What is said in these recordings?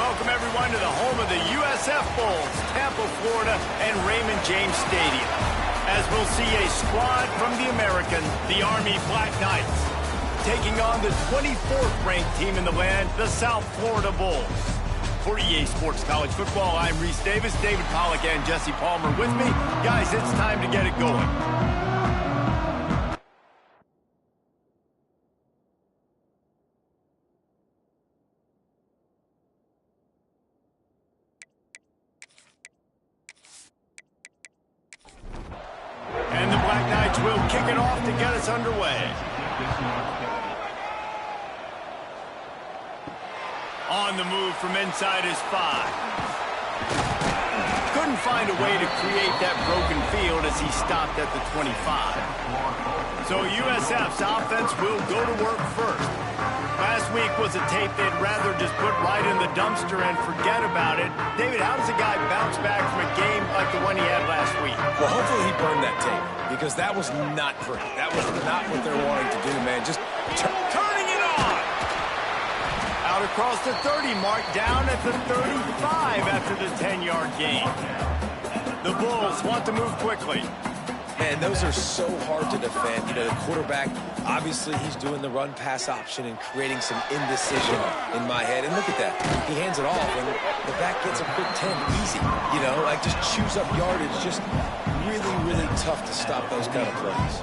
welcome everyone to the home of the USF Bulls, Tampa, Florida, and Raymond James Stadium. As we'll see a squad from the American, the Army Black Knights, taking on the 24th ranked team in the land, the South Florida Bulls. For EA Sports College Football, I'm Reese Davis, David Pollack, and Jesse Palmer with me. Guys, it's time to get it going. And the Black Knights will kick it off to get us underway. On the move from inside his 5. Couldn't find a way to create that broken field as he stopped at the 25. So USF's offense will go to work first. Last week was a tape they'd rather just put right in the dumpster and forget about it. David, how does a guy bounce back from a game like the one he had last week? Well, hopefully he burned that tape, because that was not pretty. That was not what they're wanting to do, man. Just turning it on! Out across the 30 mark, down at the 35 after the 10-yard gain. The Bulls want to move quickly. Man, those are so hard to defend. You know, the quarterback, obviously he's doing the run-pass option and creating some indecision in my head. And look at that. He hands it off, and the back gets a quick 10 easy. You know, like just chews up yardage. Just really, really tough to stop those kind of plays.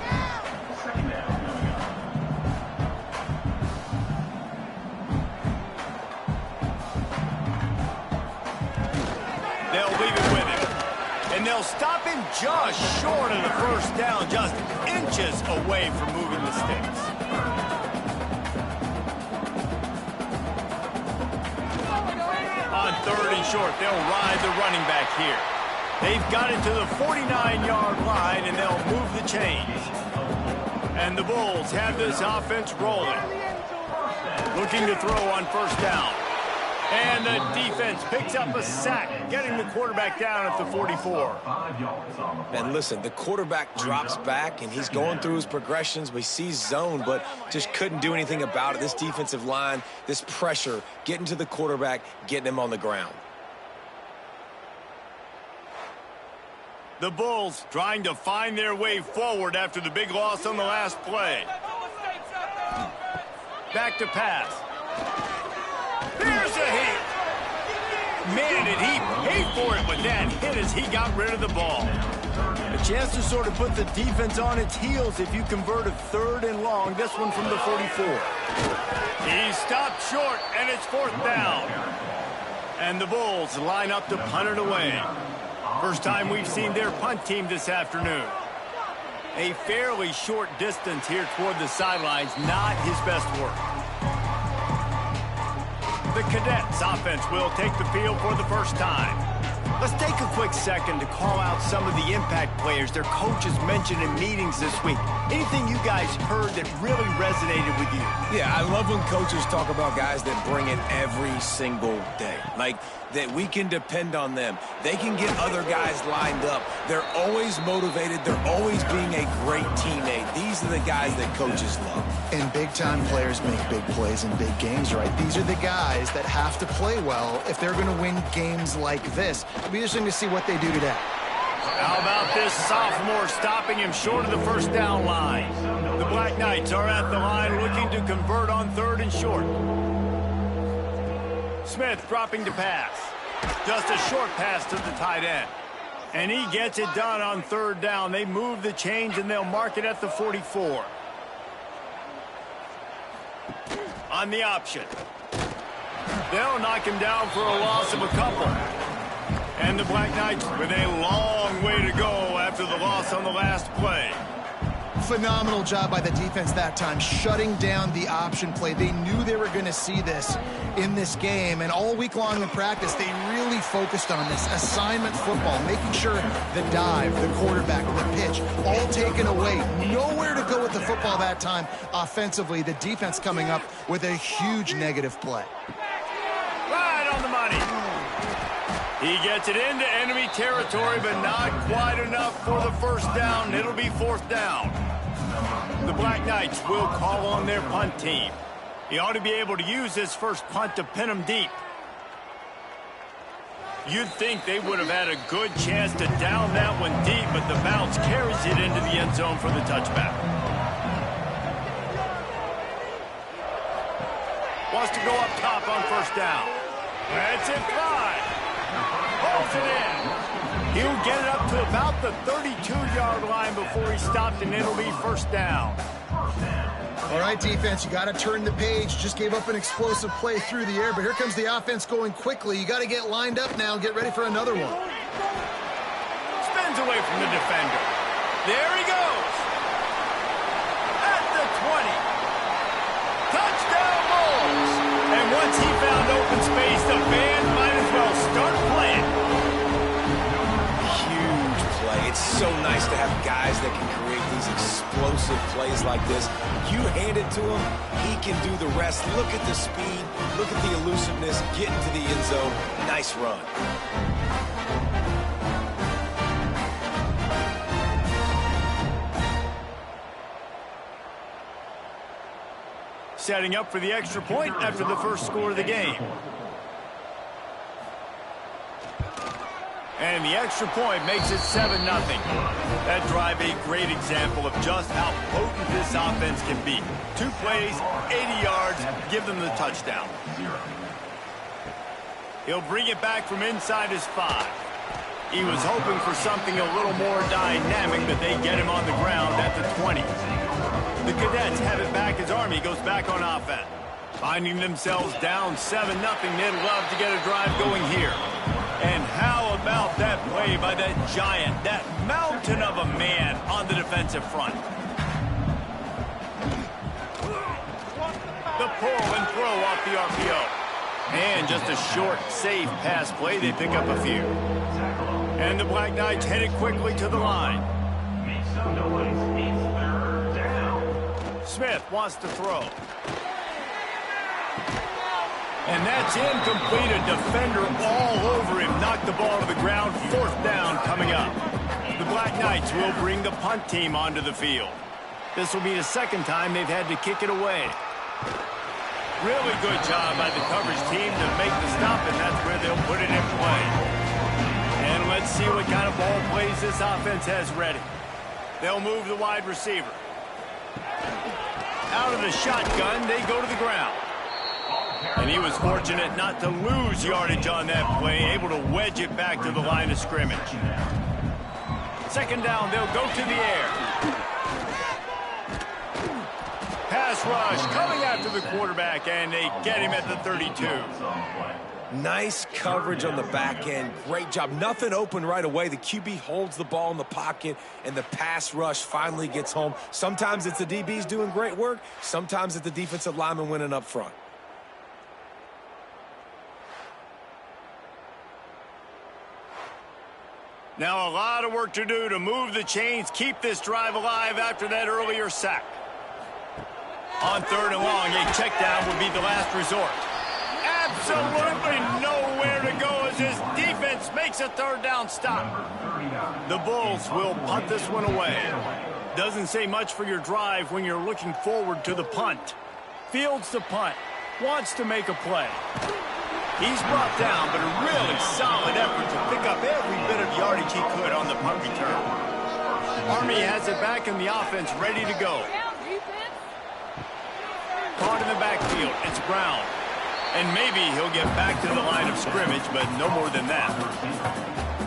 They'll leave it with him. And they'll stop him just short of the first down, just inches away from moving the sticks. On 3rd and short, they'll ride the running back here. They've got it to the 49-yard line, and they'll move the chains. And the Bulls have this offense rolling. Looking to throw on first down. And the defense picks up a sack, getting the quarterback down at the 44. And listen, the quarterback drops back, and he's going through his progressions. We see zone, but just couldn't do anything about it. This defensive line, this pressure, getting to the quarterback, getting him on the ground. The Bulls trying to find their way forward after the big loss on the last play. Back to pass. Here's a hit. Man, did he pay for it with that hit as he got rid of the ball. A chance to sort of put the defense on its heels if you convert a 3rd and long, this one from the 44. He stopped short, and it's 4th down. And the Bulls line up to punt it away. First time we've seen their punt team this afternoon. A fairly short distance here toward the sidelines, not his best work. The Cadets offense will take the field for the first time. Let's take a quick second to call out some of the impact players their coaches mentioned in meetings this week. Anything you guys heard that really resonated with you? Yeah, I love when coaches talk about guys that bring it every single day. Like, that we can depend on them. They can get other guys lined up. They're always motivated. They're always being a great teammate. These are the guys that coaches love. And big-time players make big plays in big games, right? These are the guys that have to play well if they're going to win games like this. It'll be interesting to see what they do today. How about this sophomore stopping him short of the first down line? The Black Knights are at the line looking to convert on 3rd and short. Smith dropping to pass. Just a short pass to the tight end. And he gets it done on 3rd down. They move the chains, and they'll mark it at the 44. On the option. They'll knock him down for a loss of a couple. And the Black Knights with a long way to go after the loss on the last play. Phenomenal job by the defense that time, shutting down the option play. They knew they were going to see this in this game, and all week long in practice, they really focused on this assignment football, making sure the dive, the quarterback, the pitch, all taken away. Nowhere to go with the football that time offensively. The defense coming up with a huge negative play. Right on the money. He gets it into enemy territory, but not quite enough for the first down. It'll be 4th down. The Black Knights will call on their punt team. He ought to be able to use this first punt to pin him deep. You'd think they would have had a good chance to down that one deep, but the bounce carries it into the end zone for the touchback. Wants to go up top on first down. That's it, fly. Holds it in. He'll get it up to about the 32-yard line before he stopped, and it'll be first down. All right, defense, you got to turn the page. Just gave up an explosive play through the air, but here comes the offense going quickly. You got to get lined up now and get ready for another one. Spins away from the defender. There he goes. At the 20. Touchdown Bulls. And once he found open space, the band might as well start playing. Huge play. It's so nice to have guys that can create these explosive plays like this. You hand it to him, he can do the rest. Look at the speed, look at the elusiveness, get into the end zone. Nice run. Setting up for the extra point after the first score of the game. And the extra point makes it 7-0. That drive a great example of just how potent this offense can be. 2 plays, 80 yards, give them the touchdown. He'll bring it back from inside his 5. He was hoping for something a little more dynamic, but they get him on the ground at the 20. The Cadets have it back as Army goes back on offense. Finding themselves down 7-0, they'd love to get a drive going here. And how about that play by that giant, that mountain of a man on the defensive front? The pull and throw off the RPO. And just a short, safe pass play, they pick up a few. And the Black Knights headed quickly to the line. Smith wants to throw. And that's incomplete. A defender all over him. Knocked the ball to the ground. 4th down coming up. The Black Knights will bring the punt team onto the field. This will be the 2nd time they've had to kick it away. Really good job by the coverage team to make the stop, and that's where they'll put it in play. And let's see what kind of ball plays this offense has ready. They'll move the wide receiver. Out of the shotgun, they go to the ground. And he was fortunate not to lose yardage on that play, able to wedge it back to the line of scrimmage. 2nd down, they'll go to the air. Pass rush coming after the quarterback, and they get him at the 32. Nice coverage on the back end. Great job. Nothing open right away. The QB holds the ball in the pocket, and the pass rush finally gets home. Sometimes it's the DBs doing great work. Sometimes it's the defensive lineman winning up front. Now a lot of work to do to move the chains, keep this drive alive after that earlier sack. On 3rd and long, a check down would be the last resort. Absolutely nowhere to go as his defense makes a 3rd down stop. The Bulls will punt this one away. Doesn't say much for your drive when you're looking forward to the punt. Fields the punt, wants to make a play. He's brought down, but a really solid effort to pick up every bit of yardage he could on the punt return. Army has it back in the offense, ready to go. Caught in the backfield, it's Brown. And maybe he'll get back to the line of scrimmage, but no more than that.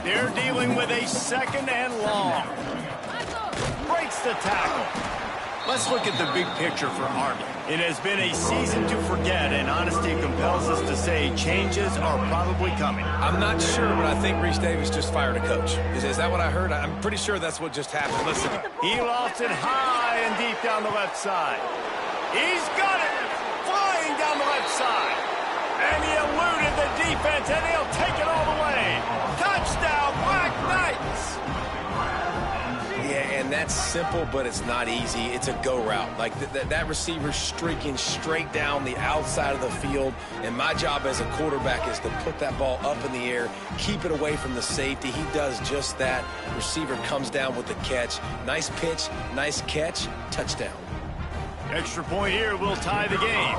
They're dealing with a 2nd and long. Breaks the tackle. Let's look at the big picture for Army. It has been a season to forget, and honesty compels us to say changes are probably coming. I'm not sure, but I think Reese Davis just fired a coach. Is that what I heard? I'm pretty sure that's what just happened. Listen. He lost it high and deep down the left side. He's got it flying down the left side. And he eluded the defense, and he'll take it all the way. Touchdown, Black Knights! Yeah, and that's simple, but it's not easy. It's a go route. Like that receiver's streaking straight down the outside of the field, and my job as a quarterback is to put that ball up in the air, keep it away from the safety. He does just that. Receiver comes down with the catch. Nice pitch, nice catch, touchdown. Extra point here will tie the game.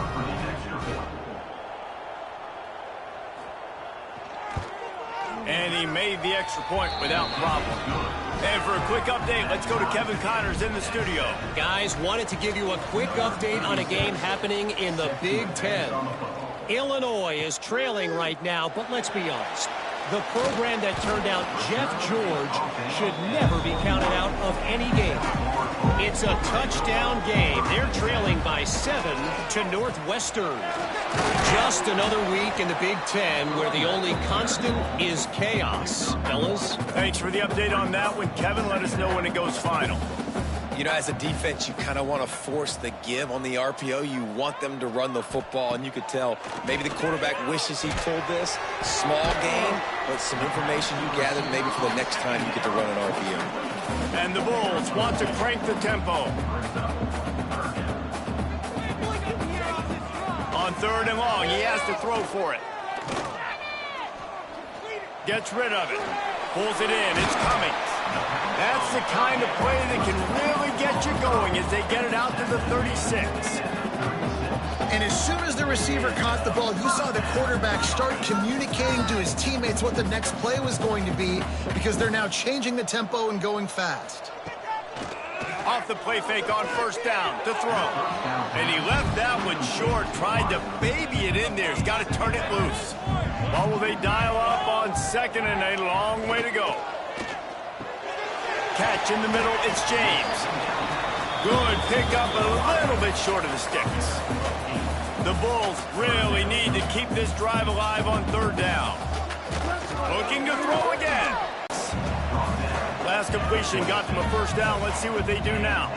And he made the extra point without problem. And for a quick update, let's go to Kevin Connors in the studio. Guys, wanted to give you a quick update on a game happening in the Big Ten. Illinois is trailing right now, but let's be honest. The program that turned out Jeff George should never be counted out of any game. It's a touchdown game. They're trailing by 7 to Northwestern. Just another week in the Big Ten where the only constant is chaos. Fellas? Thanks for the update on that one, Kevin. Let us know when it goes final. You know, as a defense, you kind of want to force the give on the RPO. You want them to run the football, and you could tell maybe the quarterback wishes he pulled this. Small game, but some information you gathered maybe for the next time you get to run an RPO. And the Bulls want to crank the tempo. On 3rd and long, he has to throw for it. Gets rid of it. Pulls it in. It's coming. That's the kind of play that can really get you going as they get it out to the 36. And as soon as the receiver caught the ball, you saw the quarterback start communicating to his teammates what the next play was going to be because they're now changing the tempo and going fast. Off the play fake on 1st down to throw. And he left that one short, tried to baby it in there. He's got to turn it loose. Well, will they dial up on 2nd and a long way to go? Catch in the middle, it's James. Good pickup, a little bit short of the sticks. The Bulls really need to keep this drive alive on 3rd down. Looking to throw again. Last completion got them a 1st down. Let's see what they do now.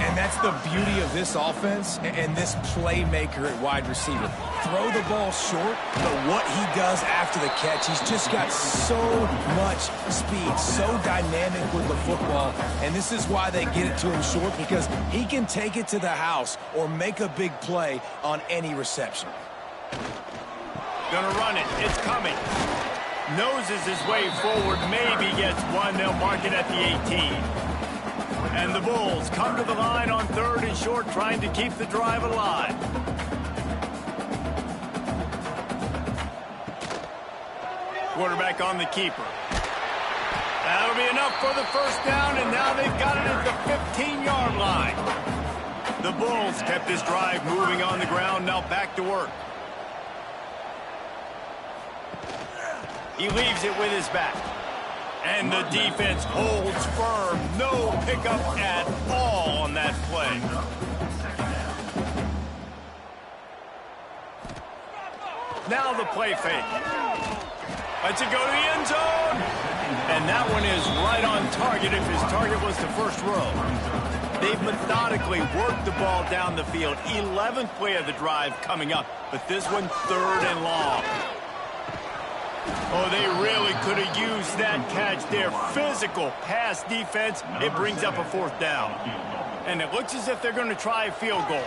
And that's the beauty of this offense and this playmaker at wide receiver. Throw the ball short, but what he does after the catch, he's just got so much speed, so dynamic with the football. And this is why they get it to him short, because he can take it to the house or make a big play on any reception. Gonna run it. It's coming. Noses his way forward, maybe gets one. They'll mark it at the 18. And the Bulls come to the line on 3rd and short, trying to keep the drive alive. Quarterback on the keeper. That'll be enough for the 1st down, and now they've got it at the 15-yard line. The Bulls kept this drive moving on the ground, now back to work. He leaves it with his back. And the defense holds firm. No pickup at all on that play. Now the play fake. Lets it go to the end zone. And that one is right on target if his target was the 1st row. They've methodically worked the ball down the field. 11th play of the drive coming up. But this one 3rd and long. Oh, they really could have used that catch there. Physical pass defense. It brings up a 4th down. And it looks as if they're going to try a field goal.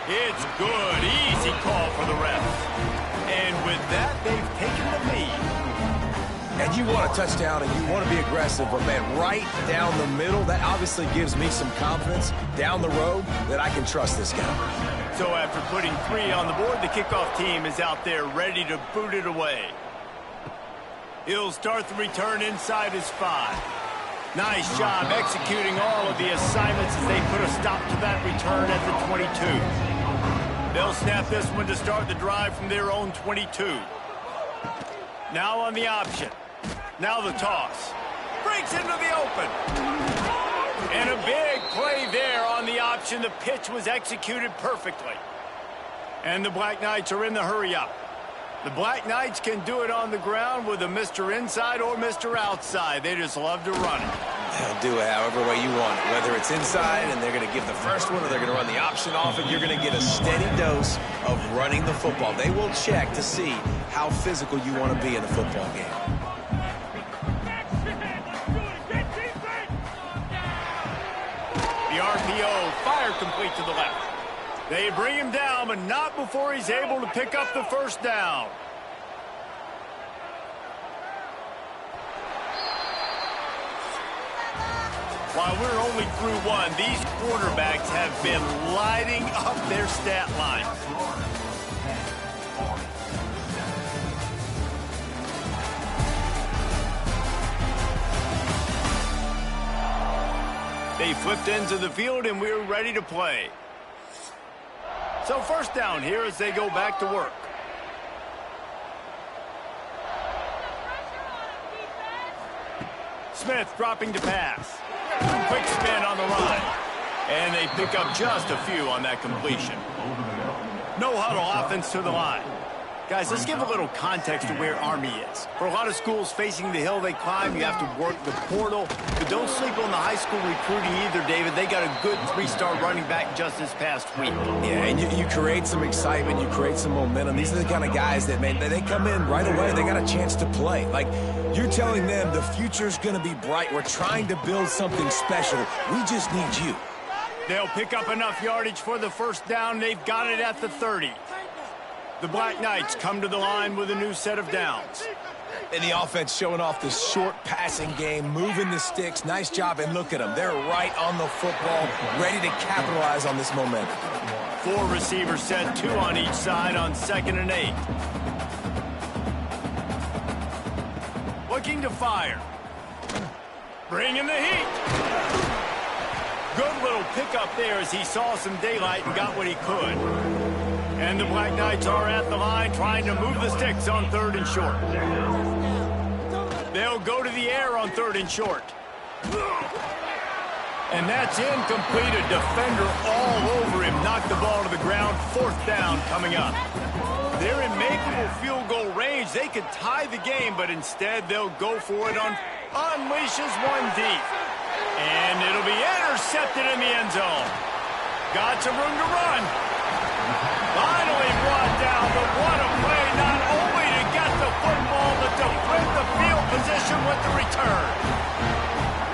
It's good. Easy call for the refs. And with that, they've taken the lead. And you want a touchdown and you want to be aggressive, but man, right down the middle, that obviously gives me some confidence down the road that I can trust this guy. So after putting 3 on the board, the kickoff team is out there ready to boot it away. He'll start the return inside his 5. Nice job executing all of the assignments as they put a stop to that return at the 22. They'll snap this one to start the drive from their own 22. Now on the option. Now the toss. Breaks into the open. And a big play there on the option. The pitch was executed perfectly. And the Black Knights are in the hurry-up. The Black Knights can do it on the ground with a Mr. Inside or Mr. Outside. They just love to run it. They'll do it however way you want it. Whether it's inside and they're going to give the first one or they're going to run the option off and you're going to get a steady dose of running the football. They will check to see how physical you want to be in a football game. RPO, fire complete to the left. They bring him down, but not before he's able to pick up the 1st down. While we're only through 1, these quarterbacks have been lighting up their stat line. They flipped into the field, and we're ready to play. So first down here as they go back to work. Smith dropping to pass. Quick spin on the run. And they pick up just a few on that completion. No huddle offense to the line. Guys, let's give a little context to where Army is. For a lot of schools facing the hill they climb, you have to work the portal. But don't sleep on the high school recruiting either, David. They got a good three-star running back just this past week. Yeah, and you create some excitement, you create some momentum. These are the kind of guys that, man, they come in right away. They got a chance to play. Like, you're telling them the future's going to be bright. We're trying to build something special. We just need you. They'll pick up enough yardage for the first down. They've got it at the 30. The Black Knights come to the line with a new set of downs. And the offense showing off the short passing game, moving the sticks. Nice job, and look at them. They're right on the football, ready to capitalize on this momentum. 4 receivers set, 2 on each side on 2nd and 8. Looking to fire. Bringing the heat. Good little pickup there as he saw some daylight and got what he could. And the Black Knights are at the line trying to move the sticks on 3rd and short. They'll go to the air on 3rd and short. And that's incomplete. A defender all over him. Knocked the ball to the ground. 4th down coming up. They're in makeable field goal range. They could tie the game, but instead they'll go for it on unleashes one deep. And it'll be intercepted in the end zone. Got some room to run. Finally brought down, but what a play, not only to get the football, but to flip the field position with the return.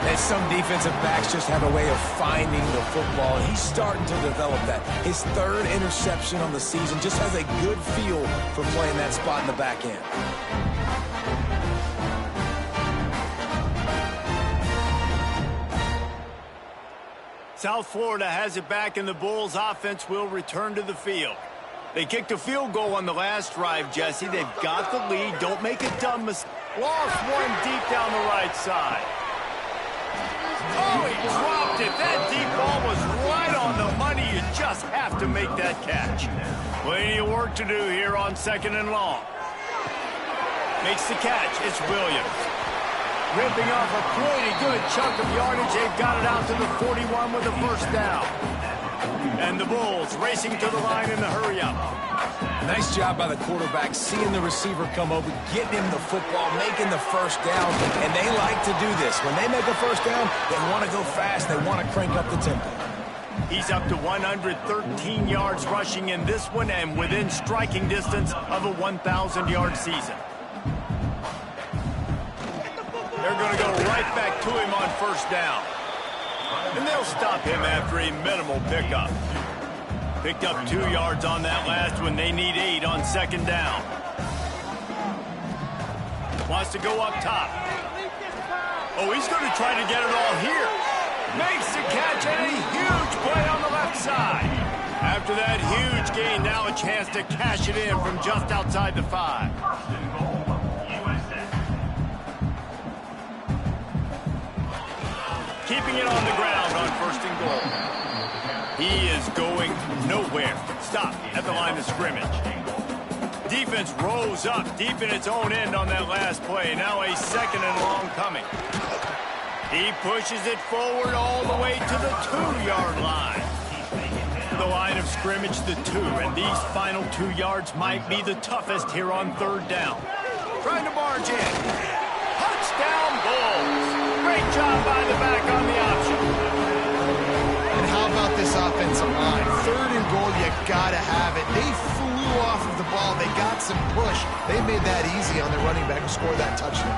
And some defensive backs just have a way of finding the football. He's starting to develop that. His 3rd interception on the season, just has a good feel for playing that spot in the back end. South Florida has it back, and the Bulls offense will return to the field. They kicked a field goal on the last drive, Jesse. They've got the lead. Don't make a dumb mistake. Lost one deep down the right side. Oh, he dropped it. That deep ball was right on the money. You just have to make that catch. Plenty of work to do here on 2nd and long. Makes the catch. It's Williams. Ripping off a pretty good chunk of yardage. They've got it out to the 41 with a first down. And the Bulls racing to the line in the hurry-up. Nice job by the quarterback, seeing the receiver come over, getting him the football, making the first down. And they like to do this. When they make a first down, they want to go fast. They want to crank up the tempo. He's up to 113 yards rushing in this one and within striking distance of a 1,000-yard season. They're going to go right back to him on first down. And they'll stop him after a minimal pickup. Picked up 2 yards on that last one. They need 8 on 2nd down. Wants to go up top. Oh, he's going to try to get it all here. Makes the catch and a huge play on the left side. After that huge gain, now a chance to cash it in from just outside the 5. Keeping it on the ground on 1st and goal. He is going nowhere. Stop at the line of scrimmage. Defense rose up deep in its own end on that last play. Now a 2nd and long coming. He pushes it forward all the way to the 2-yard line. The line of scrimmage, the 2, and these final 2 yards might be the toughest here on 3rd down. Trying to barge in. Touchdown Bulls. Great job by the back on the option. And how about this offensive line? 3rd and goal, you gotta have it. They flew off of the ball. They got some push. They made that easy on their running back to score that touchdown.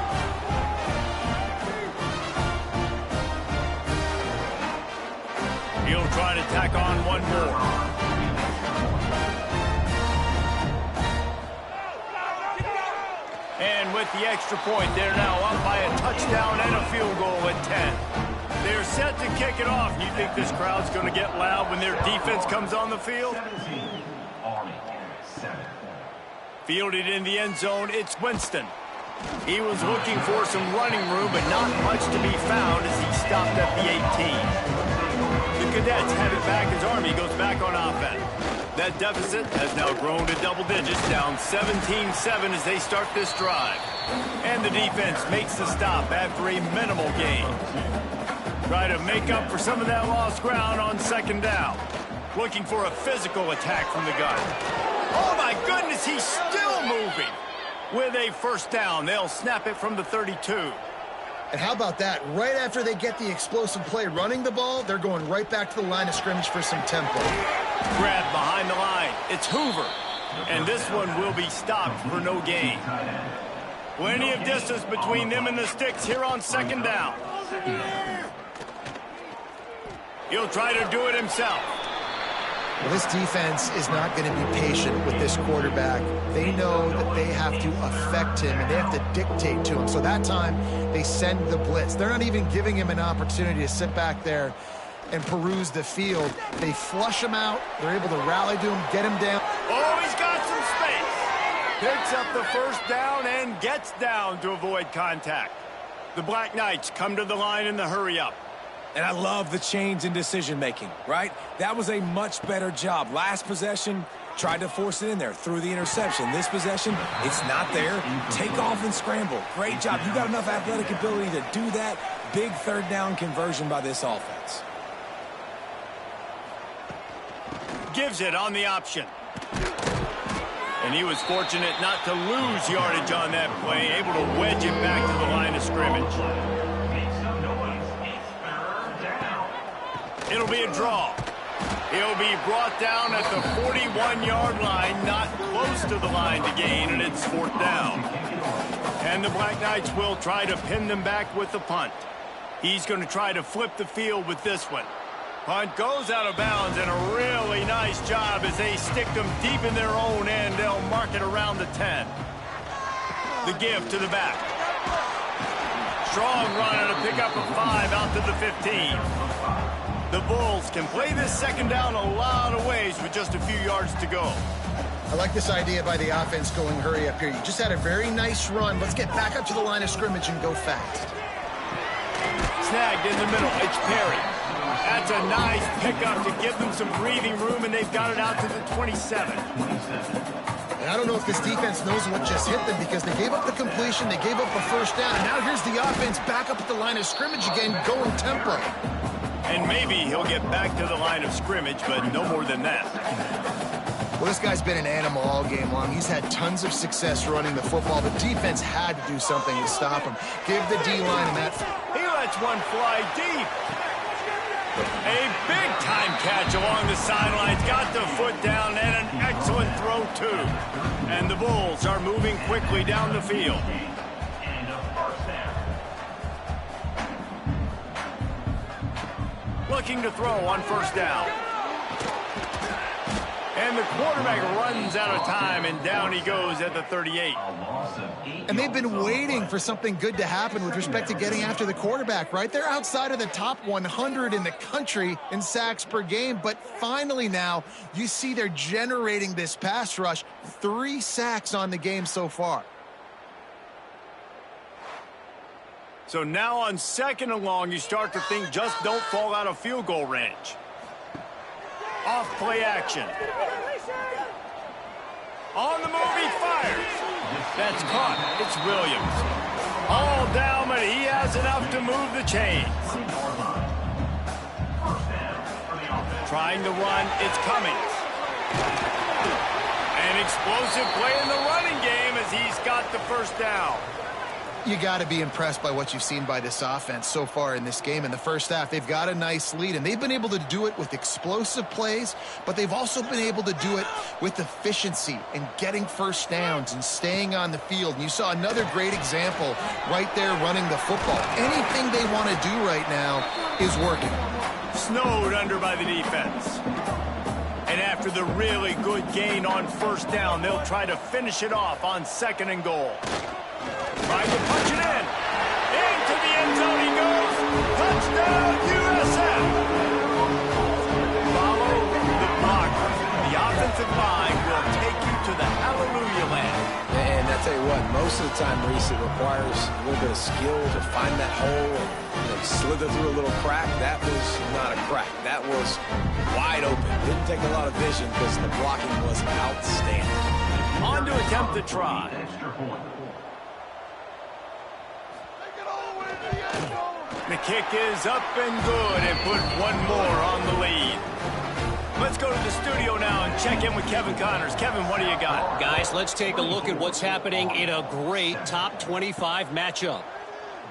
He'll try to tack on one more. And with the extra point, they're now up by a touchdown and a field goal at 10. They're set to kick it off. You think this crowd's going to get loud when their defense comes on the field? Fielded in the end zone, it's Winston. He was looking for some running room, but not much to be found as he stopped at the 18. Cadets have it back as Army goes back on offense. That deficit has now grown to double digits, down 17-7 as they start this drive. And the defense makes the stop after a minimal gain. Try to make up for some of that lost ground on second down. Looking for a physical attack from the gun. Oh my goodness, he's still moving. With a first down, they'll snap it from the 32. And how about that? Right after they get the explosive play running the ball, they're going right back to the line of scrimmage for some tempo. Grab behind the line. It's Hoover. And this one will be stopped for no gain. Plenty of distance between them and the sticks here on second down. He'll try to do it himself. Well, this defense is not going to be patient with this quarterback. They know that they have to affect him, and they have to dictate to him. So that time, they send the blitz. They're not even giving him an opportunity to sit back there and peruse the field. They flush him out. They're able to rally to him, get him down. Oh, he's got some space. Picks up the first down and gets down to avoid contact. The Black Knights come to the line in the hurry-up. And I love the change in decision-making, right? That was a much better job. Last possession, tried to force it in there, threw the interception. This possession, it's not there. Take off and scramble. Great job. You got enough athletic ability to do that. Big third down conversion by this offense. Gives it on the option. And he was fortunate not to lose yardage on that play, able to wedge it back to the line of scrimmage. It'll be a draw. He'll be brought down at the 41-yard line, not close to the line to gain, and it's fourth down. And the Black Knights will try to pin them back with the punt. He's going to try to flip the field with this one. Punt goes out of bounds, and a really nice job as they stick them deep in their own end. They'll mark it around the 10. The give to the back. Strong run and a pickup of 5 out to the 15. The Bulls can play this second down a lot of ways with just a few yards to go. I like this idea by the offense going hurry up here. You just had a very nice run. Let's get back up to the line of scrimmage and go fast. Snagged in the middle. It's Perry. That's a nice pickup to give them some breathing room, and they've got it out to the 27. And I don't know if this defense knows what just hit them because they gave up the completion, they gave up a first down, and now here's the offense back up at the line of scrimmage again, going tempo. And maybe he'll get back to the line of scrimmage, but no more than that. Well, this guy's been an animal all game long. He's had tons of success running the football. The defense had to do something to stop him. Give the D-line and that. He lets one fly deep. A big-time catch along the sidelines. Got the foot down and an excellent throw, too. And the Bulls are moving quickly down the field. Looking to throw on first down. And the quarterback runs out of time, and down he goes at the 38. And they've been waiting for something good to happen with respect to getting after the quarterback, right? They're outside of the top 100 in the country in sacks per game, but finally now you see they're generating this pass rush. 3 sacks on the game so far. So now on second and long, you start to think just don't fall out of field goal range. Off play action. On the move, he fires. That's caught. It's Williams. All down, but he has enough to move the chains. Trying to run, it's Cummings. An explosive play in the running game as he's got the first down. You got to be impressed by what you've seen by this offense so far in this game. In the first half, they've got a nice lead, and they've been able to do it with explosive plays, but they've also been able to do it with efficiency and getting first downs and staying on the field. And you saw another great example right there running the football. Anything they want to do right now is working. Snowed under by the defense. And after the really good gain on first down, they'll try to finish it off on second and goal. Trying to punch it in. Into the end zone he goes. Touchdown, USF. Follow the blocker. The offensive line will take you to the hallelujah land. And I tell you what, most of the time, Reese, it requires a little bit of skill to find that hole and slither through a little crack. That was not a crack. That was wide open. Didn't take a lot of vision because the blocking was outstanding. On to attempt the try. The kick is up and good and put one more on the lead. Let's go to the studio now and check in with Kevin Connors. Kevin, what do you got? Guys, let's take a look at what's happening in a great top 25 matchup.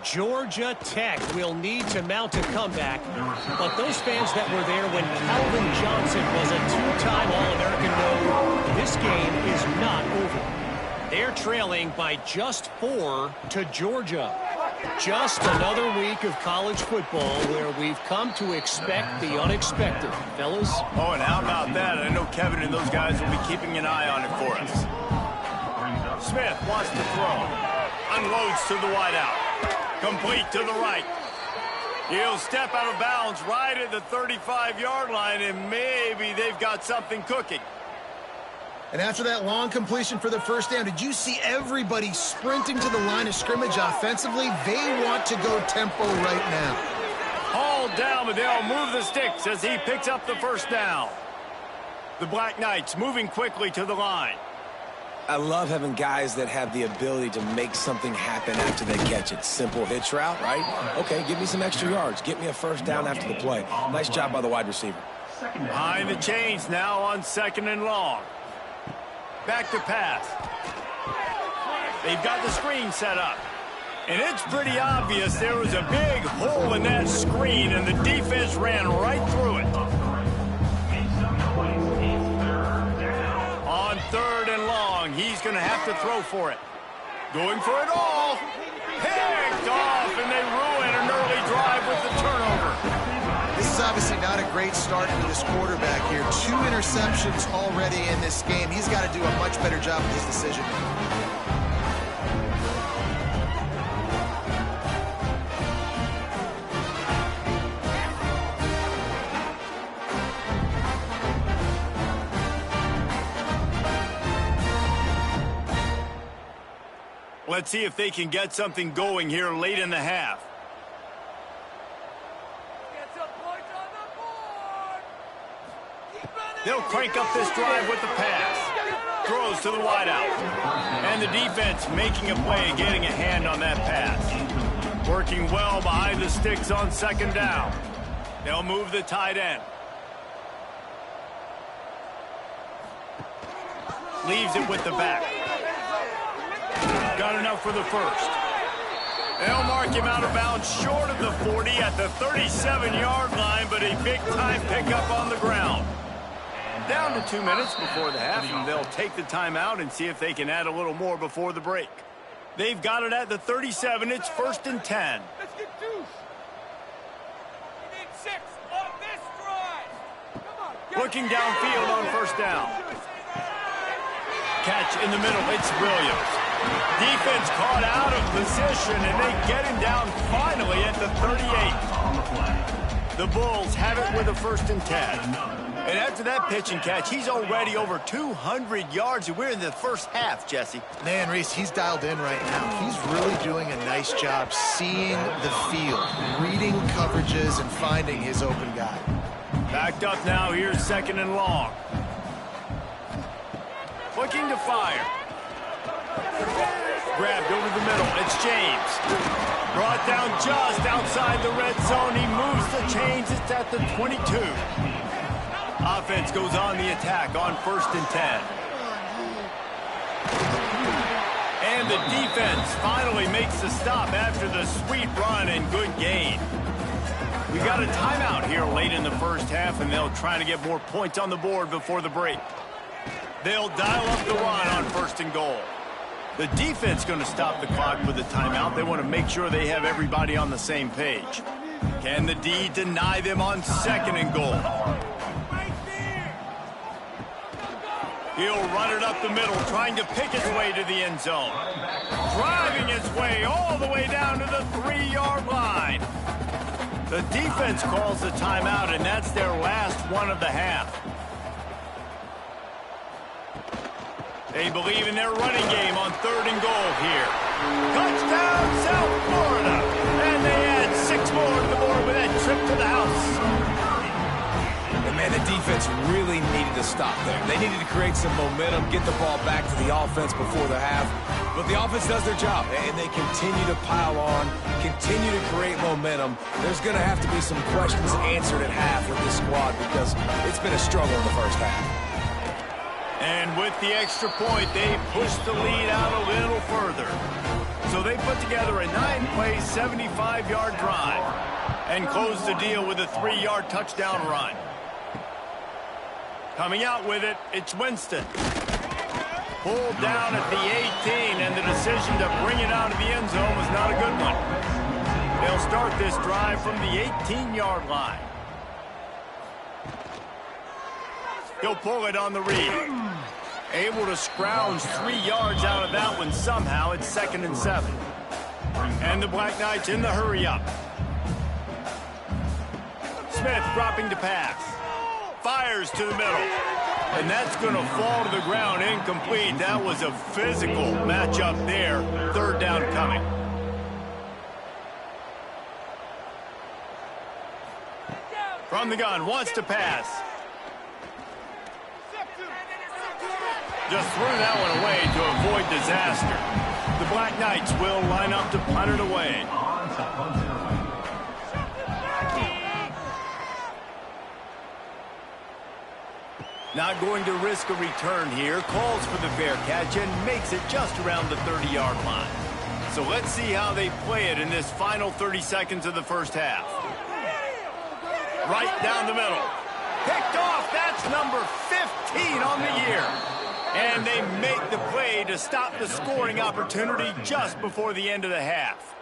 Georgia Tech will need to mount a comeback, but those fans that were there when Calvin Johnson was a two-time All-American know this game is not over. They're trailing by just 4 to Georgia. Just another week of college football where we've come to expect the unexpected, fellas. Oh, and how about that? I know Kevin and those guys will be keeping an eye on it for us. Smith wants to throw. Unloads to the wideout. Complete to the right. He'll step out of bounds right at the 35-yard line, and maybe they've got something cooking. And after that long completion for the first down, did you see everybody sprinting to the line of scrimmage offensively? They want to go tempo right now. Hauled down, but they'll move the sticks as he picks up the first down. The Black Knights moving quickly to the line. I love having guys that have the ability to make something happen after they catch it. Simple hitch route, right? Okay, give me some extra yards. Get me a first down after the play. Nice job by the wide receiver. Behind the chains now on 2nd and long. Back to pass. They've got the screen set up. And it's pretty obvious there was a big hole in that screen, and the defense ran right through it. On 3rd and long, he's going to have to throw for it. Going for it all. Picked off, and they ruin an early drive with the turnover. This is obviously not a great start for this quarterback here. 2 interceptions already in this game. He's got to do a much better job with his decision. Let's see if they can get something going here late in the half. They'll crank up this drive with the pass. Throws to the wideout. And the defense making a play, getting a hand on that pass. Working well behind the sticks on 2nd down. They'll move the tight end. Leaves it with the back. Got enough for the first. They'll mark him out of bounds short of the 40 at the 37-yard line, but a big-time pickup on the ground. Down to 2 minutes before the half, and they'll take the timeout and see if they can add a little more before the break. They've got it at the 37. It's 1st and 10. Let's get deuce. We need 6 on this drive. Come on. Looking downfield on 1st down. Catch in the middle. It's Williams. Defense caught out of position, and they get him down finally at the 38. The Bulls have it with a 1st and 10. And after that pitch and catch, he's already over 200 yards, and we're in the first half, Jesse. Man, Reese, he's dialed in right now. He's really doing a nice job seeing the field, reading coverages, and finding his open guy. Backed up now. Here's 2nd and long. Looking to fire. Grabbed over the middle. It's James. Brought down just outside the red zone. He moves the chains. It's at the 22. Offense goes on the attack on 1st and 10. And the defense finally makes the stop after the sweet run and good gain. We got a timeout here late in the first half, and they'll try to get more points on the board before the break. They'll dial up the run on 1st and goal. The defense going to stop the clock with a timeout. They want to make sure they have everybody on the same page. Can the D deny them on 2nd and goal? He'll run it up the middle, trying to pick his way to the end zone. Driving his way all the way down to the 3-yard line. The defense calls the timeout, and that's their last one of the half. They believe in their running game on 3rd and goal here. Touchdown, South Florida. And they add 6 more the defense really needed to stop there. They needed to create some momentum, get the ball back to the offense before the half. But the offense does their job, and they continue to pile on, continue to create momentum. There's going to have to be some questions answered at half with this squad because it's been a struggle in the first half. And with the extra point, they pushed the lead out a little further. So they put together a 9-play, 75-yard drive and closed the deal with a 3-yard touchdown run. Coming out with it, it's Winston. Pulled down at the 18, and the decision to bring it out of the end zone was not a good one. They'll start this drive from the 18-yard line. He'll pull it on the read. Able to scrounge 3 yards out of that one somehow. It's 2nd and 7. And the Black Knights in the hurry-up. Smith dropping to pass. Fires to the middle. And that's going to fall to the ground incomplete. That was a physical matchup there. 3rd down coming. From the gun, wants to pass. Just threw that one away to avoid disaster. The Black Knights will line up to punt it away. Not going to risk a return here. Calls for the fair catch and makes it just around the 30-yard line. So let's see how they play it in this final 30 seconds of the first half. Right down the middle. Picked off. That's number 15 on the year. And they make the play to stop the scoring opportunity just before the end of the half.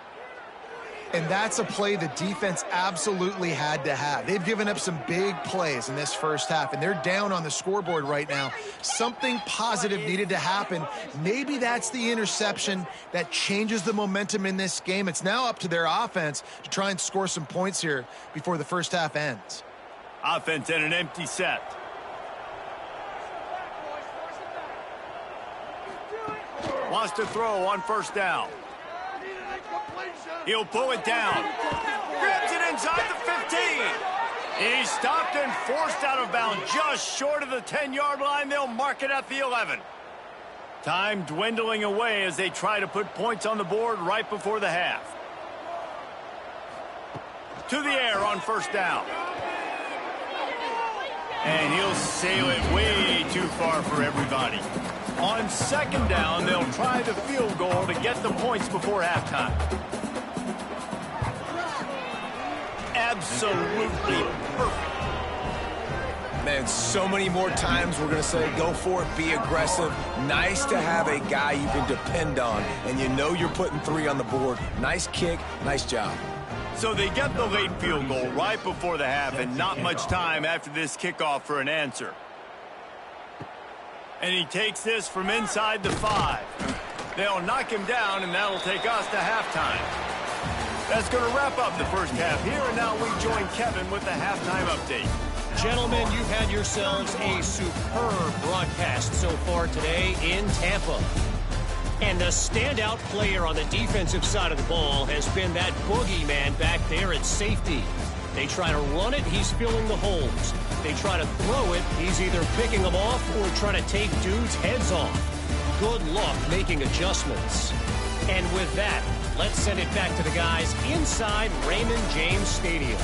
And that's a play the defense absolutely had to have. They've given up some big plays in this first half, and they're down on the scoreboard right now. Something positive needed to happen. Maybe that's the interception that changes the momentum in this game. It's now up to their offense to try and score some points here before the first half ends. Offense in an empty set. Wants to throw on 1st down. He'll pull it down. Grabs it inside the 15. He's stopped and forced out of bounds just short of the 10-yard line. They'll mark it at the 11. Time dwindling away as they try to put points on the board right before the half. To the air on 1st down. And he'll sail it way too far for everybody. On 2nd down, they'll try the field goal to get the points before halftime. Absolutely perfect. Man, so many more times we're going to say go for it, be aggressive. Nice to have a guy you can depend on, and you know you're putting 3 on the board. Nice kick, nice job. So they get the late field goal right before the half, and not much time after this kickoff for an answer. And he takes this from inside the 5. They'll knock him down, and that'll take us to halftime. That's going to wrap up the first half here, and now we join Kevin with the halftime update. Gentlemen, you've had yourselves a superb broadcast so far today in Tampa. And the standout player on the defensive side of the ball has been that boogeyman back there at safety. They try to run it, he's filling the holes. They try to throw it, he's either picking them off or trying to take dudes' heads off. Good luck making adjustments. And with that, let's send it back to the guys inside Raymond James Stadium.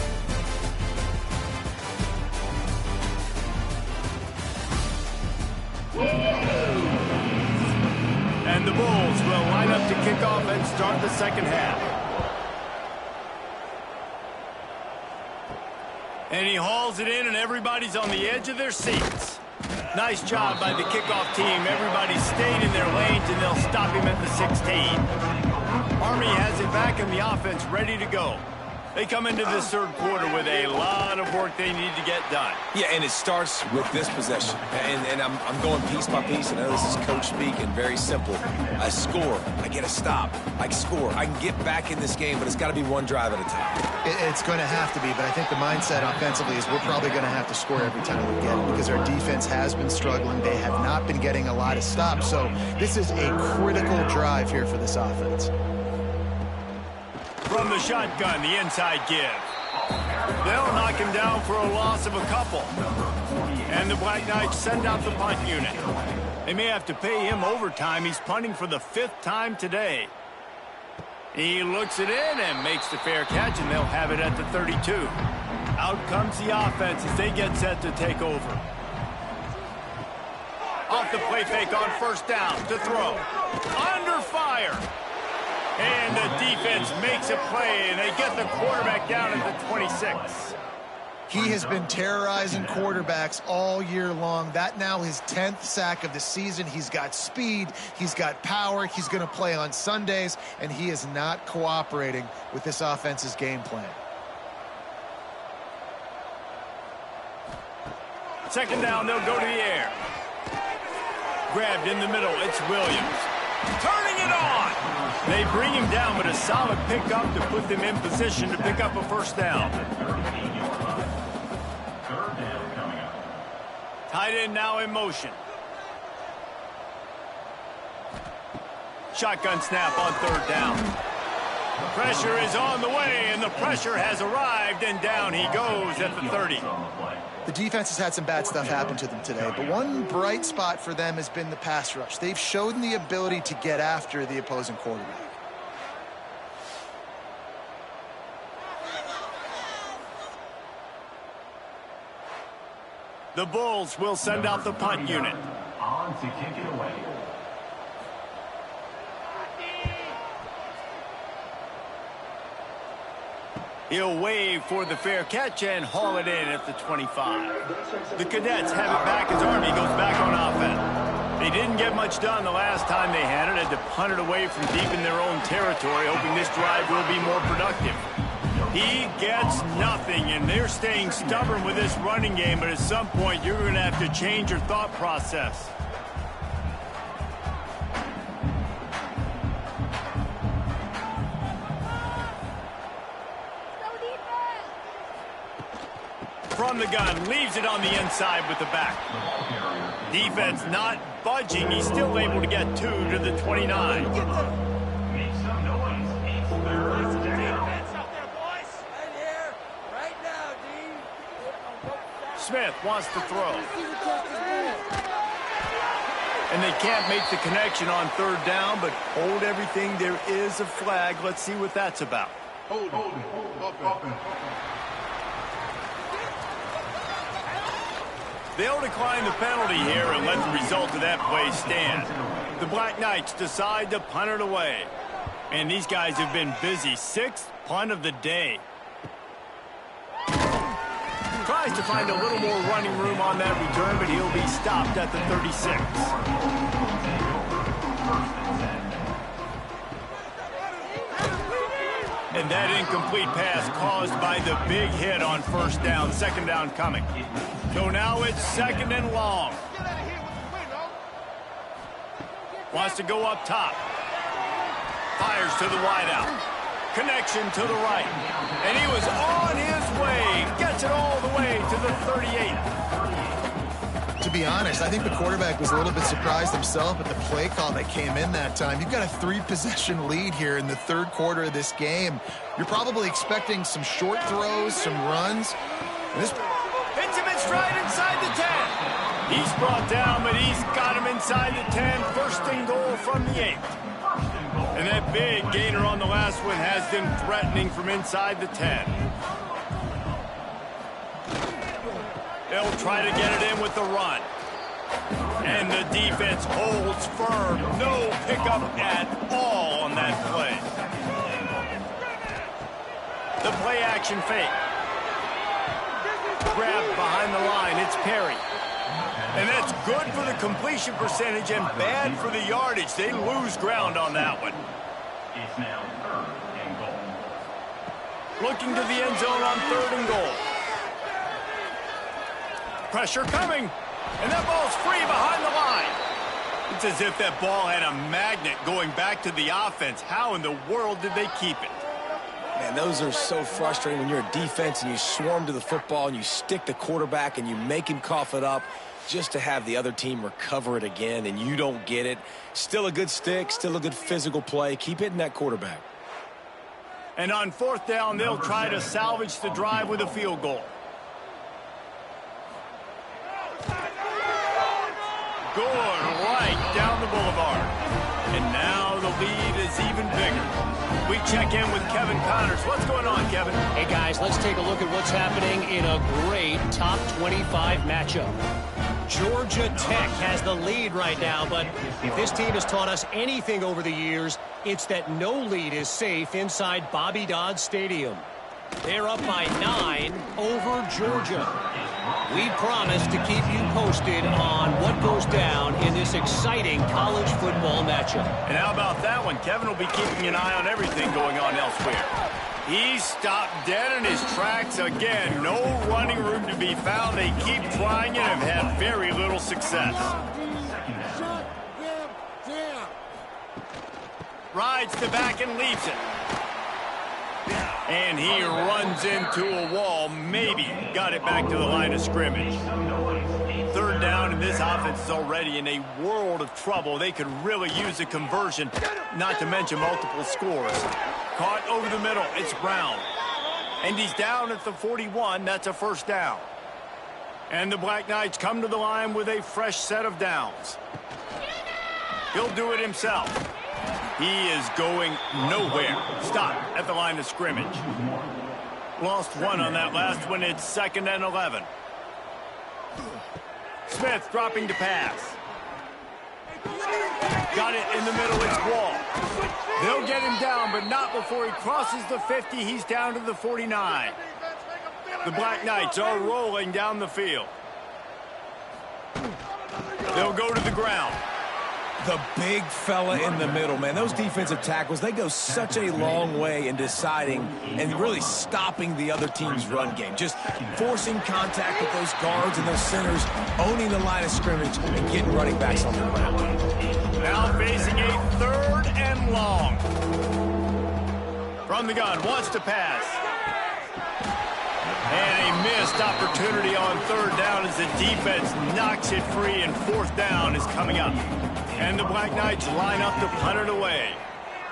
And the Bulls will line up to kick off and start the second half. And he hauls it in, and everybody's on the edge of their seats. Nice job by the kickoff team. Everybody stayed in their lanes, and they'll stop him at the 16. Army has it back in the offense, ready to go. They come into this third quarter with a lot of work they need to get done. Yeah, and it starts with this possession. And I'm going piece by piece. I know this is coach speak and very simple. I score. I get a stop. I score. I can get back in this game, but it's got to be one drive at a time. It's going to have to be, but I think the mindset offensively is we're probably going to have to score every time we get it because our defense has been struggling. They have not been getting a lot of stops. So this is a critical drive here for this offense. From the shotgun, the inside give. They'll knock him down for a loss of a couple. And the Black Knights send out the punt unit. They may have to pay him overtime. He's punting for the 5th time today. He looks it in and makes the fair catch, and they'll have it at the 32. Out comes the offense as they get set to take over. Off the play fake on first down to throw. Under fire. And the defense makes a play, and they get the quarterback down at the 26. He has been terrorizing quarterbacks all year long. That now his 10th sack of the season. He's got speed. He's got power. He's going to play on Sundays, and he is not cooperating with this offense's game plan. Second down, they'll go to the air. Grabbed in the middle, it's Williams. Turning it on! They bring him down, but a solid pickup to put them in position to pick up a first down. Tight end now in motion. Shotgun snap on third down. Pressure is on the way, and the pressure has arrived, and down he goes at the 30. The defense has had some bad stuff happen to them today, but one bright spot for them has been the pass rush. They've shown the ability to get after the opposing quarterback. The Bulls will send out the punt unit. On to kick it away. He'll wave for the fair catch and haul it in at the 25. The Cadets have it back as Army goes back on offense. They didn't get much done the last time they had it. Had to punt it away from deep in their own territory, hoping this drive will be more productive. He gets nothing, and they're staying stubborn with this running game, but at some point you're going to have to change your thought process. From the gun, leaves it on the inside with the back. Defense not budging. He's still able to get 2 to the 29. Make some noise. It's third down. Smith wants to throw. And they can't make the connection on third down, but hold everything. There is a flag. Let's see what that's about. Hold it. They'll decline the penalty here and let the result of that play stand. The Black Knights decide to punt it away. And these guys have been busy. 6th punt of the day. Tries to find a little more running room on that return, but he'll be stopped at the 36. And that incomplete pass caused by the big hit on first down. Second down coming. So now it's second and long. Wants to go up top. Fires to the wideout. Connection to the right. And he was on his way. Gets it all the way to the 38. To be honest, I think the quarterback was a little bit surprised himself at the play call that came in that time. You've got a 3-possession lead here in the third quarter of this game. You're probably expecting some short throws, some runs. Hits him in stride inside the 10. He's brought down, but he's got him inside the 10. First and goal from the 8. And that big gainer on the last one has them threatening from inside the 10. They'll try to get it in with the run. And the defense holds firm. No pickup at all on that play. The play action fake. Grabbed behind the line. It's Perry. And that's good for the completion percentage and bad for the yardage. They lose ground on that one. It's now third and goal. Looking to the end zone on third and goal. Pressure coming. And that ball's free behind the line. It's as if that ball had a magnet going back to the offense. How in the world did they keep it? Man, those are so frustrating when you're a defense and you swarm to the football and you stick the quarterback and you make him cough it up just to have the other team recover it again and you don't get it. Still a good stick, still a good physical play. Keep hitting that quarterback. And on fourth down, they'll try to salvage the drive with a field goal. good right down the boulevard. And now the lead is even bigger. We check in with Kevin Connors. What's going on, Kevin? Hey, guys, let's take a look at what's happening in a great top 25 matchup. Georgia Tech has the lead right now, but if this team has taught us anything over the years, it's that no lead is safe inside Bobby Dodd Stadium. They're up by 9 over Georgia. We promise to keep you posted on what goes down in this exciting college football matchup. And how about that one? Kevin will be keeping an eye on everything going on elsewhere. He stopped dead in his tracks again. No running room to be found. They keep trying it and have had very little success. Rides to back and leaves it. And he runs into a wall. Maybe got it back to the line of scrimmage. Third down, and this offense is already in a world of trouble. They could really use a conversion, not to mention multiple scores. Caught over the middle. It's Brown. And he's down at the 41. That's a first down. And the Black Knights come to the line with a fresh set of downs. He'll do it himself. He is going nowhere. Stop at the line of scrimmage. Lost one on that last one. It's 2nd and 11. Smith dropping to pass. Got it in the middle. It's Wall. They'll get him down, but not before he crosses the 50. He's down to the 49. The Black Knights are rolling down the field. They'll go to the ground. The big fella in the middle, man. Those defensive tackles, they go such a long way in deciding and really stopping the other team's run game. Just forcing contact with those guards and those centers, owning the line of scrimmage, and getting running backs on the ground. Now facing a 3rd and long. From the gun, wants to pass. And a missed opportunity on 3rd down as the defense knocks it free, and 4th down is coming up. And the Black Knights line up to punt it away.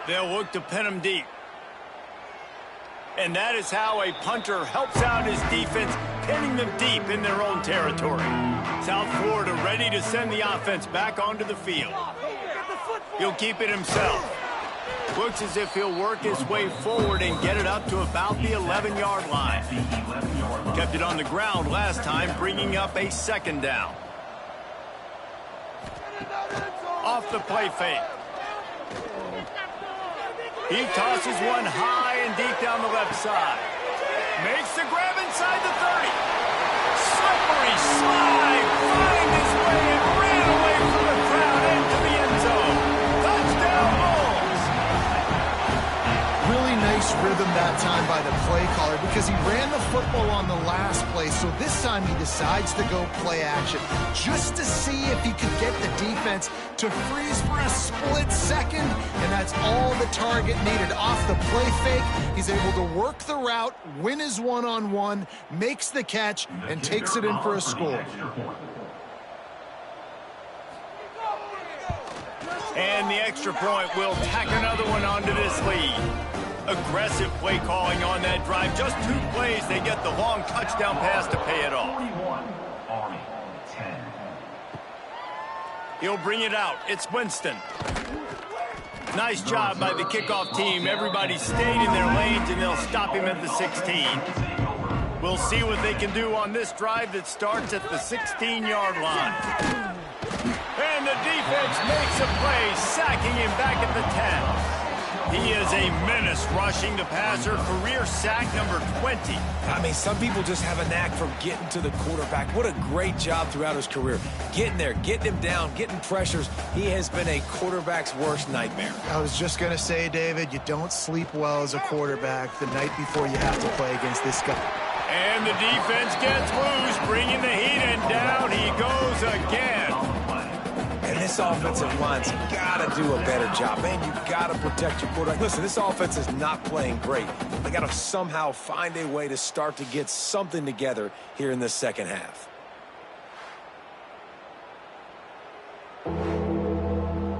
They'll look to pin him deep. And that is how a punter helps out his defense, pinning them deep in their own territory. South Florida ready to send the offense back onto the field. He'll keep it himself. Looks as if he'll work his way forward and get it up to about the 11-yard line. Kept it on the ground last time, bringing up a 2nd down. Off the play fake. He tosses one high and deep down the left side. Makes the grab inside the 30. Slippery slide. Find his way and ran away from the crowd into the end zone. Touchdown Bulls. Really nice rhythm that time by the play caller because he ran the football on the last play. So this time he decides to go play action just to see if he could get the defense to freeze for a split second. And that's all the target needed. Off the play fake, he's able to work the route, win his one-on-one, makes the catch, and takes it in for a score. And the extra point will tack another one onto this lead. Aggressive play calling on that drive. Just 2 plays, they get the long touchdown pass to pay it off. 41, Army, 10. He'll bring it out. It's Winston. Nice job by the kickoff team. Everybody stayed in their lanes, and they'll stop him at the 16. We'll see what they can do on this drive that starts at the 16-yard line. And the defense makes a play, sacking him back at the 10. He is a menace rushing the passer. Career sack number 20. I mean, some people just have a knack for getting to the quarterback. What a great job throughout his career. Getting there, getting him down, getting pressures. He has been a quarterback's worst nightmare. I was just going to say, David, you don't sleep well as a quarterback the night before you have to play against this guy. And the defense gets loose, bringing the heat, and down he goes again. And this offensive line's got to do a better job. Man, you've got to protect your quarterback. Listen, this offense is not playing great. They got to somehow find a way to start to get something together here in the second half.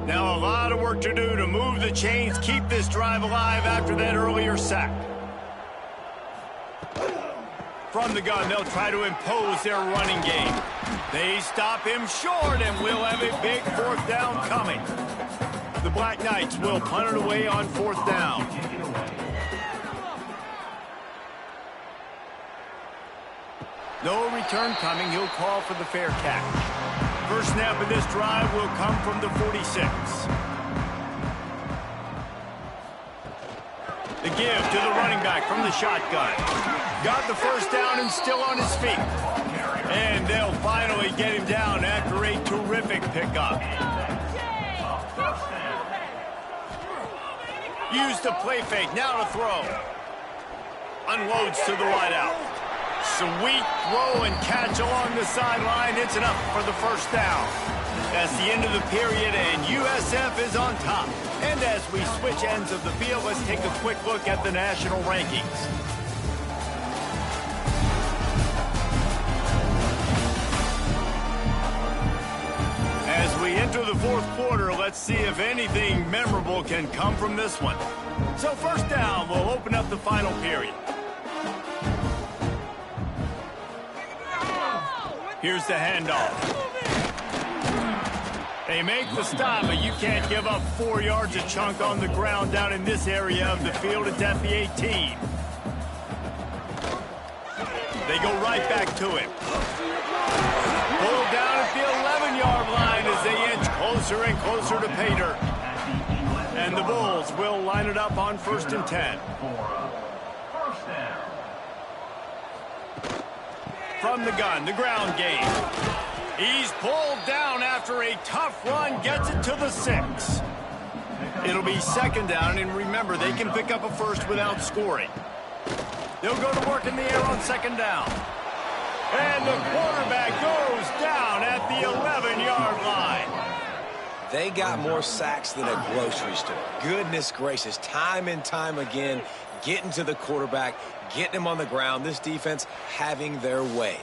Now a lot of work to do to move the chains, keep this drive alive after that earlier sack. From the gun, they'll try to impose their running game. They stop him short, and we'll have a big 4th down coming. The Black Knights will punt it away on 4th down. No return coming. He'll call for the fair catch. First snap of this drive will come from the 46. The give to the running back from the shotgun. Got the first down and still on his feet. And they'll finally get him down after a terrific pickup. Used the play fake, now to throw. Unloads to the wideout. Sweet throw and catch along the sideline. It's enough for the first down. That's the end of the period, and USF is on top. And as we switch ends of the field, let's take a quick look at the national rankings. As we enter the 4th quarter, let's see if anything memorable can come from this one. So first down, we'll open up the final period. Here's the handoff. They make the stop, but you can't give up 4 yards a chunk on the ground down in this area of the field. It's at the 18. They go right back to him. Pulled down at the 11-yard line as they inch closer and closer to pay dirt. And the Bulls will line it up on 1st and 10. From the gun, the ground game. He's pulled down after a tough run, gets it to the 6. It'll be 2nd down, and remember, they can pick up a first without scoring. They'll go to work in the air on 2nd down. And the quarterback goes down at the 11-yard line. They got more sacks than a grocery store. Goodness gracious, time and time again, getting to the quarterback, getting him on the ground. This defense having their way.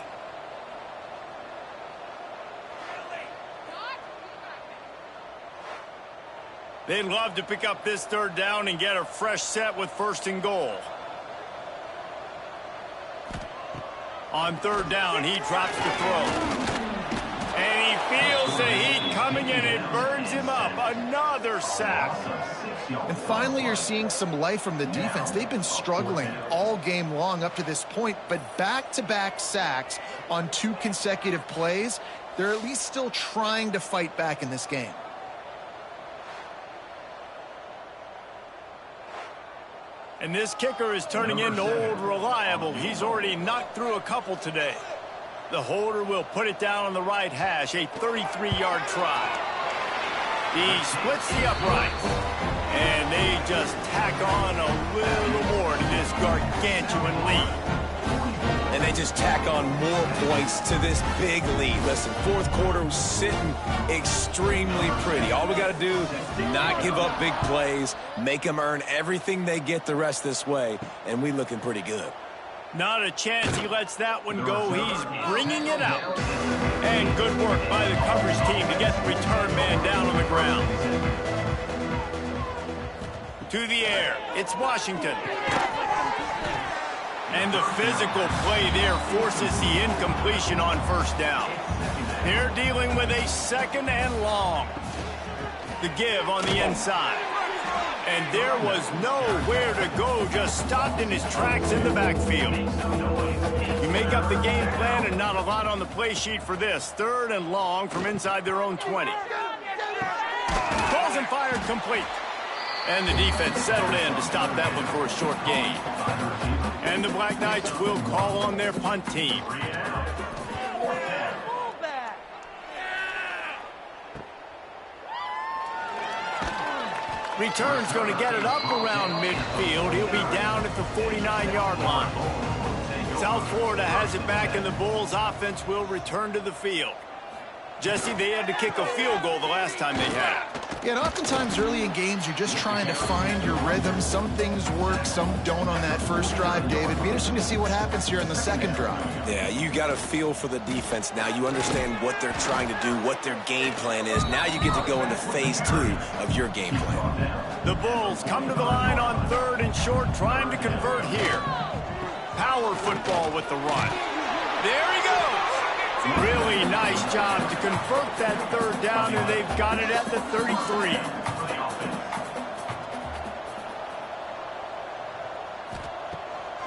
They'd love to pick up this 3rd down and get a fresh set with 1st and goal. On 3rd down, he drops the throw. And he feels the heat coming, and it burns him up. Another sack. And finally, you're seeing some life from the defense. They've been struggling all game long up to this point, but back-to-back sacks on 2 consecutive plays, they're at least still trying to fight back in this game. And this kicker is turning into old reliable. He's already knocked through a couple today. The holder will put it down on the right hash, a 33-yard try. He splits the uprights, and they just tack on a little more to this gargantuan lead. And they just tack on more points to this big lead. Listen, 4th quarter was sitting extremely pretty. All we got to do, not give up big plays, make them earn everything they get the rest this way, and we looking pretty good. Not a chance he lets that one go. He's bringing it out. And good work by the coverage team to get the return man down on the ground. To the air, it's Washington. And the physical play there forces the incompletion on 1st down. They're dealing with a 2nd and long. The give on the inside. And there was nowhere to go, just stopped in his tracks in the backfield. You make up the game plan and not a lot on the play sheet for this. 3rd and long from inside their own 20. Calls and fired complete. And the defense settled in to stop that one for a short gain. And the Black Knights will call on their punt team. Return's going to get it up around midfield. He'll be down at the 49-yard line. South Florida has it back, and the Bulls offense will return to the field. Jesse, they had to kick a field goal the last time they had. Yeah, and oftentimes early in games, you're just trying to find your rhythm. Some things work, some don't on that first drive, David. Be interesting to see what happens here in the 2nd drive. Yeah, you got a feel for the defense now. You understand what they're trying to do, what their game plan is. Now you get to go into phase 2 of your game plan. The Bulls come to the line on 3rd and short, trying to convert here. Power football with the run. There he goes. Really nice job to convert that third down, and they've got it at the 33.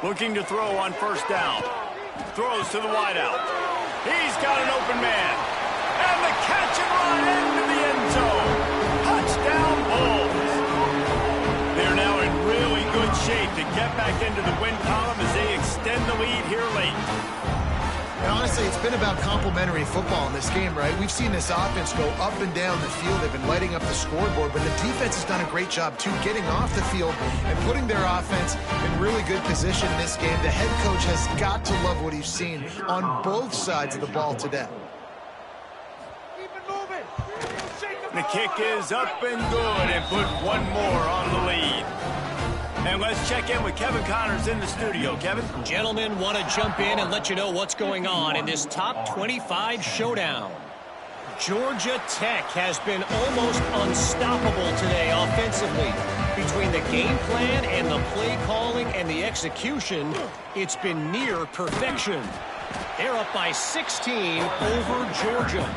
Looking to throw on first down. Throws to the wideout. He's got an open man. And the catch and run into the end zone. Touchdown, Bulls. They're now in really good shape to get back into the win column as they extend the lead here late. And honestly, it's been about complementary football in this game, right? We've seen this offense go up and down the field. They've been lighting up the scoreboard, but the defense has done a great job, too, getting off the field and putting their offense in really good position in this game. The head coach has got to love what he's seen on both sides of the ball today. The kick is up and good and put one more on the lead. And let's check in with Kevin Connors in the studio. Kevin? Gentlemen, want to jump in and let you know what's going on in this top 25 showdown. Georgia Tech has been almost unstoppable today offensively. Between the game plan and the play calling and the execution, it's been near perfection. They're up by 16 over Georgia.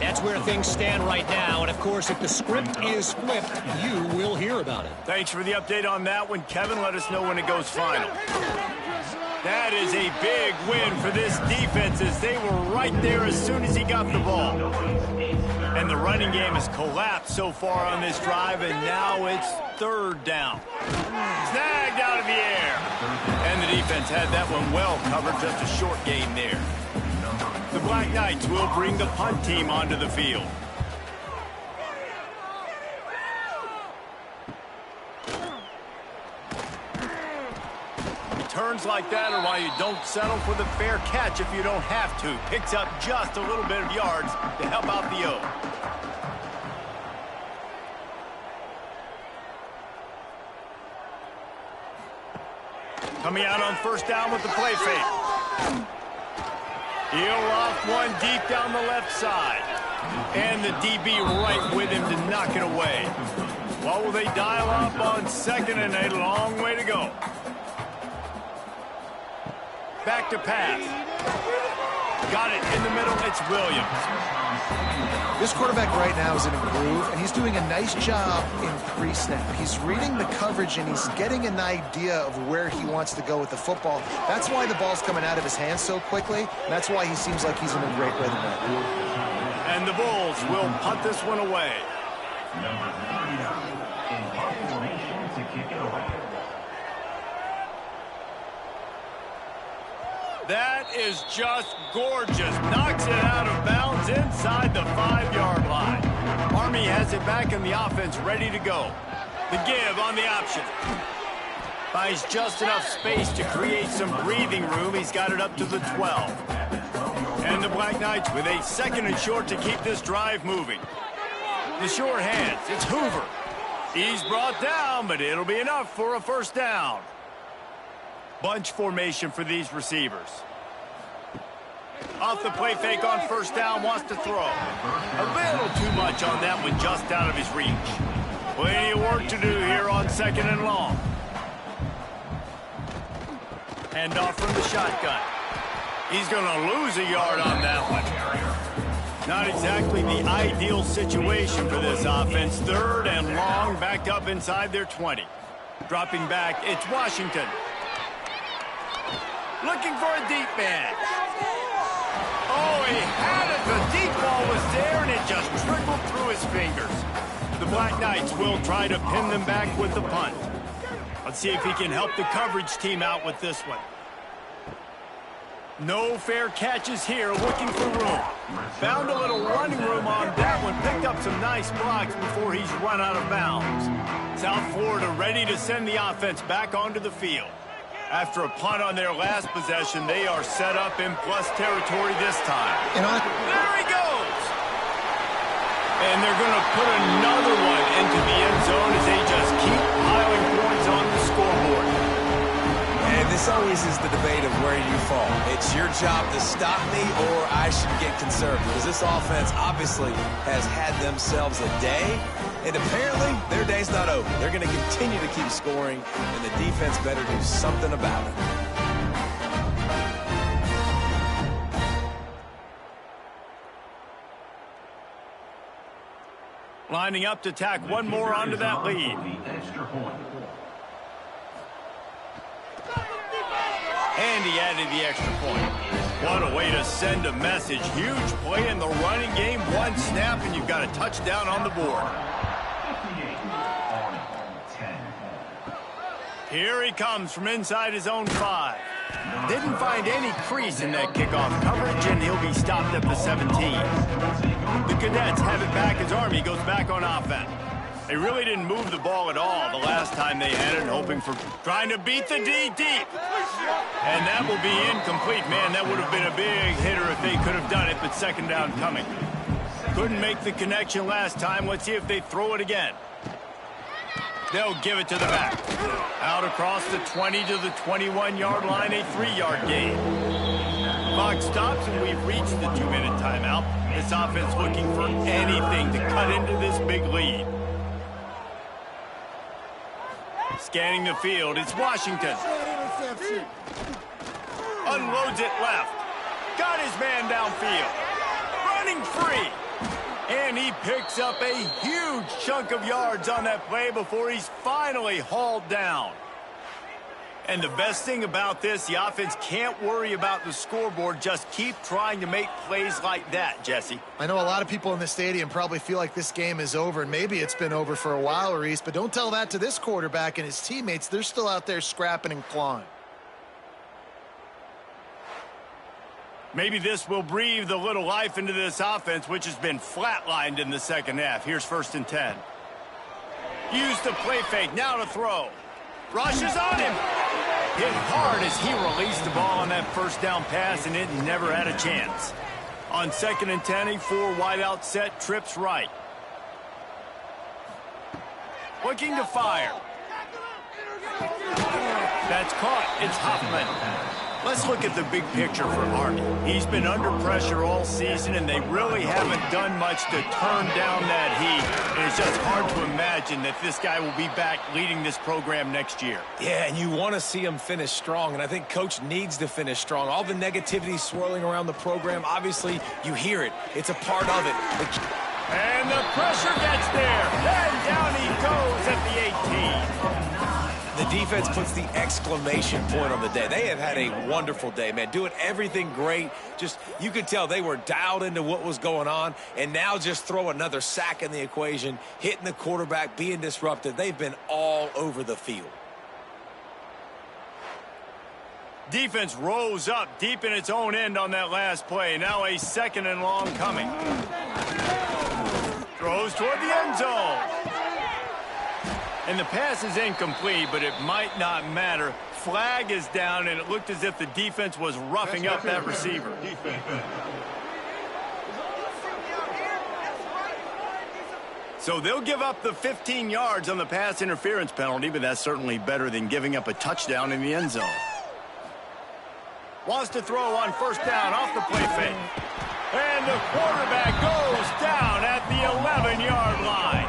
That's where things stand right now. And, of course, if the script is flipped, you will hear about it. Thanks for the update on that one, Kevin. Let us know when it goes final. That is a big win for this defense as they were right there as soon as he got the ball. And the running game has collapsed so far on this drive, and now it's third down. Snagged out of the air. And the defense had that one well covered, just a short gain there. The Black Knights will bring the punt team onto the field. Returns like that are why you don't settle for the fair catch if you don't have to. Picks up just a little bit of yards to help out the O. Coming out on first down with the play fake. He'll loft one deep down the left side. And the DB right with him to knock it away. What will they dial up on second and a long way to go? Back to pass. Got it in the middle. It's Williams. This quarterback right now is in a groove, and he's doing a nice job in pre-snap. He's reading the coverage, and he's getting an idea of where he wants to go with the football. That's why the ball's coming out of his hands so quickly, and that's why he seems like he's in a great rhythm right now. And the Bulls will punt this one away. Number 39 in formation to kick it away. That is just gorgeous. Knocks it out of bounds inside the 5-yard line. Army has it back in the offense, ready to go. The give on the option. Finds just enough space to create some breathing room. He's got it up to the 12. And the Black Knights with a second and short to keep this drive moving. The short hands, it's Hoover. He's brought down, but it'll be enough for a first down. Bunch formation for these receivers. Off the play fake on first down, wants to throw. A little too much on that one, just out of his reach. Plenty of work to do here on second and long. Hand off from the shotgun. He's going to lose a yard on that one. Not exactly the ideal situation for this offense. Third and long, backed up inside their 20. Dropping back, it's Washington. Looking for a deep man. Oh, he had it. The deep ball was there, and it just trickled through his fingers. The Black Knights will try to pin them back with the punt. Let's see if he can help the coverage team out with this one. No fair catches here, looking for room. Found a little running room on that one. Picked up some nice blocks before he's run out of bounds. South Florida ready to send the offense back onto the field. After a punt on their last possession, they are set up in plus territory this time. There he goes! And they're going to put another one into the end zone as they just keep piling points on the scoreboard. And this always is the debate of where you fall. It's your job to stop me or I should get conservative. Because this offense obviously has had themselves a day. And apparently, their day's not over. They're going to continue to keep scoring, and the defense better do something about it. Lining up to tack one more onto that lead. The extra point. And he added the extra point. What a way to send a message. Huge play in the running game. One snap, and you've got a touchdown on the board. 58-10. Here he comes from inside his own 5. Didn't find any crease in that kickoff coverage, and he'll be stopped at the 17. The Cadets have it back as Army goes back on offense. They really didn't move the ball at all the last time they had it, hoping for trying to beat the D deep. And that will be incomplete. Man, that would have been a big hitter if they could have done it, but second down coming. Couldn't make the connection last time. Let's see if they throw it again. They'll give it to the back. Out across the 20 to the 21-yard line, a 3-yard gain. Clock stops, and we've reached the 2-minute timeout. This offense looking for anything to cut into this big lead. Scanning the field, it's Washington. Unloads it left. Got his man downfield. Running free. And he picks up a huge chunk of yards on that play before he's finally hauled down. And the best thing about this, the offense can't worry about the scoreboard. Just keep trying to make plays like that, Jesse. I know a lot of people in the stadium probably feel like this game is over, and maybe it's been over for a while, Reese, but don't tell that to this quarterback and his teammates. They're still out there scrapping and clawing. Maybe this will breathe a little life into this offense, which has been flatlined in the second half. Here's 1st and 10. Use the play fake, now to throw. Rushes on him. Hit hard as he released the ball on that first down pass, and it never had a chance. On 2nd and 10, a 4-wideout set, trips right. Looking to fire. That's caught. It's Hoffman. Let's look at the big picture for Army. He's been under pressure all season, and they really haven't done much to turn down that heat. And it's just hard to imagine that this guy will be back leading this program next year. Yeah, and you want to see him finish strong, and I think Coach needs to finish strong. All the negativity swirling around the program, obviously, you hear it. It's a part of it. And the pressure gets there. And down he goes at the 18. The defense puts the exclamation point on the day. They have had a wonderful day, man. Doing everything great. Just, you could tell they were dialed into what was going on. And now just throw another sack in the equation, hitting the quarterback, being disruptive. They've been all over the field. Defense rose up deep in its own end on that last play. Now a 2nd and long coming. Throws toward the end zone. And the pass is incomplete, but it might not matter. Flag is down, and it looked as if the defense was roughing up that receiver. So they'll give up the 15 yards on the pass interference penalty, but that's certainly better than giving up a touchdown in the end zone. Wants to throw on 1st down off the play fake. And the quarterback goes down at the 11-yard line.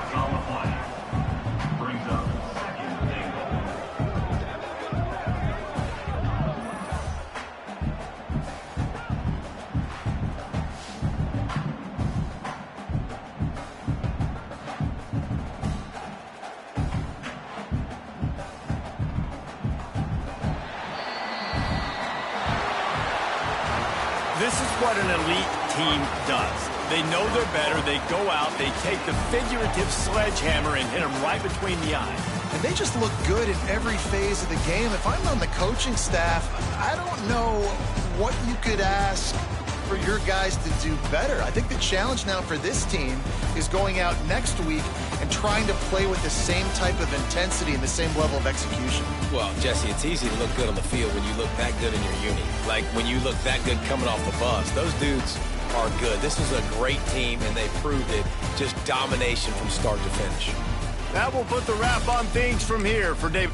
This is what an elite team does. They know they're better. They go out. They take the figurative sledgehammer and hit them right between the eyes. And they just look good in every phase of the game. If I'm on the coaching staff, I don't know what you could ask for your guys to do better. I think the challenge now for this team is going out next week and trying to play with the same type of intensity and the same level of execution. Well, Jesse, it's easy to look good on the field when you look that good in your uni. Like when you look that good coming off the bus. Those dudes are good. This was a great team, and they proved it. Just domination from start to finish. That will put the wrap on things from here for Dave.